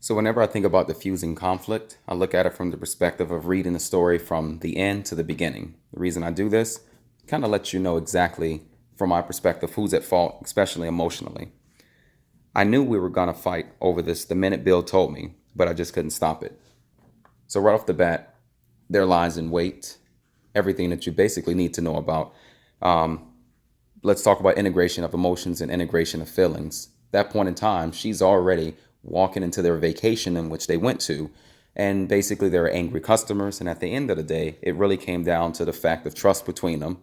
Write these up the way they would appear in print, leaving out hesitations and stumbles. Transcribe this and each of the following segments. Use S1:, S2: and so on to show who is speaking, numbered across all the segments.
S1: So whenever I think about diffusing conflict, I look at it from the perspective of reading the story from the end to the beginning. The reason I do this kind of lets you know exactly from my perspective who's at fault, especially emotionally. I knew we were going to fight over this the minute Bill told me, but I just couldn't stop it. So right off the bat, there lies in wait everything that you basically need to know about. Um, let's talk about integration of emotions and integration of feelings. That point in time, she's already walking into their vacation in which they went to. And basically, there are angry customers. And at the end of the day, it really came down to the fact of trust between them,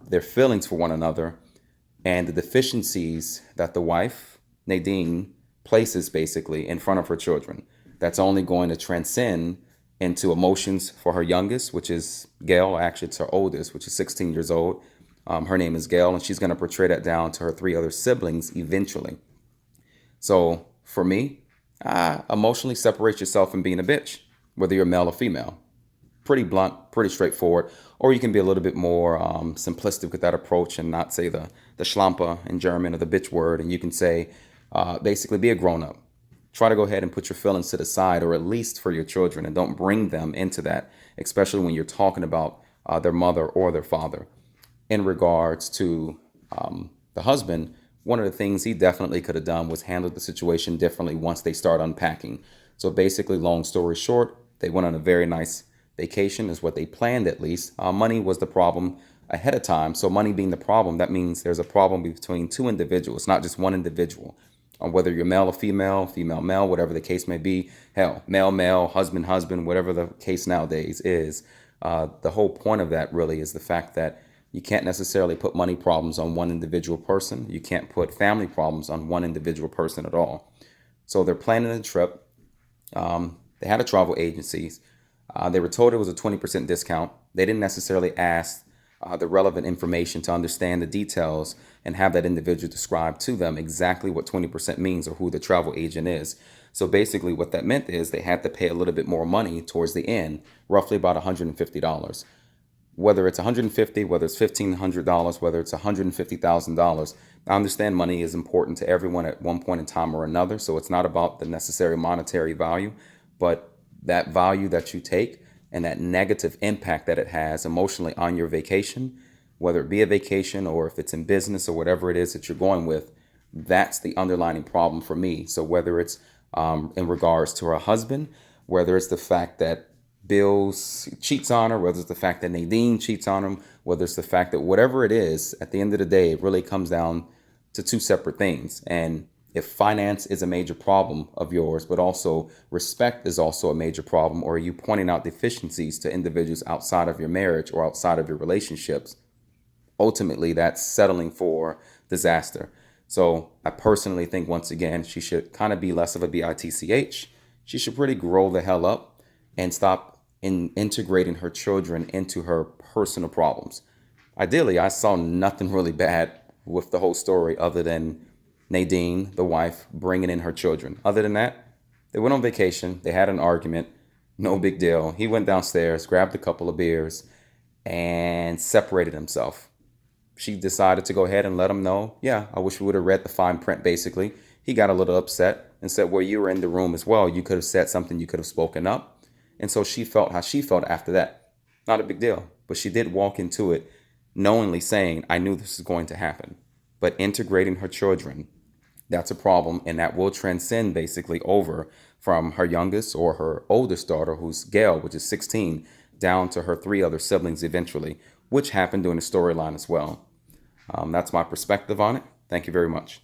S1: their feelings for one another, and the deficiencies that the wife, Nadine, places basically in front of her children. That's only going to transcend into emotions for her youngest, which is Gail. Actually, it's her oldest, which is 16 years old. Her name is Gail, and she's going to portray that down to her three other siblings eventually. So for me, emotionally separate yourself from being a bitch, whether you're male or female. Pretty blunt, pretty straightforward. Or you can be a little bit more simplistic with that approach and not say the schlampe in German or the bitch word. And you can say, basically, be a grown up. Try to go ahead and put your feelings to the side, or at least for your children, and don't bring them into that, especially when you're talking about their mother or their father. In regards to the husband, one of the things he definitely could have done was handled the situation differently once they start unpacking. So basically, long story short, they went on a very nice vacation, is what they planned at least. Money was the problem ahead of time. So money being the problem, that means there's a problem between two individuals, not just one individual. Whether you're male or female, female male, whatever the case may be, hell, male male, husband husband, whatever the case nowadays is. The whole point of that really is the fact that you can't necessarily put money problems on one individual person. You can't put family problems on one individual person at all. So they're planning a trip. They had a travel agency. They were told it was a 20% discount. They didn't necessarily ask the relevant information to understand the details and have that individual describe to them exactly what 20% means or who the travel agent is. So basically what that meant is they had to pay a little bit more money towards the end, roughly about $150. Whether it's $150, whether it's $1,500, whether it's $150,000, I understand money is important to everyone at one point in time or another. So it's not about the necessary monetary value, but that value that you take and that negative impact that it has emotionally on your vacation, whether it be a vacation or if it's in business or whatever it is that you're going with, that's the underlying problem for me. So whether it's in regards to her husband, whether it's the fact that Bill cheats on her, whether it's the fact that Nadine cheats on him, whether it's the fact that whatever it is, at the end of the day, it really comes down to two separate things. And if finance is a major problem of yours, but also respect is also a major problem, or are you pointing out deficiencies to individuals outside of your marriage or outside of your relationships, ultimately that's settling for disaster. So I personally think, once again, she should kind of be less of a bitch. She should pretty grow the hell up and stop integrating her children into her personal problems. Ideally, I saw nothing really bad with the whole story other than Nadine, the wife, bringing in her children. Other than that, they went on vacation. They had an argument. No big deal. He went downstairs, grabbed a couple of beers, and separated himself. She decided to go ahead and let him know, yeah, I wish we would have read the fine print, basically. He got a little upset and said, well, you were in the room as well. You could have said something. You could have spoken up. And so she felt how she felt after that. Not a big deal. But she did walk into it knowingly saying, I knew this was going to happen. But integrating her children, that's a problem. And that will transcend basically over from her youngest or her oldest daughter, who's Gail, which is 16, down to her three other siblings eventually, which happened during the storyline as well. That's my perspective on it. Thank you very much.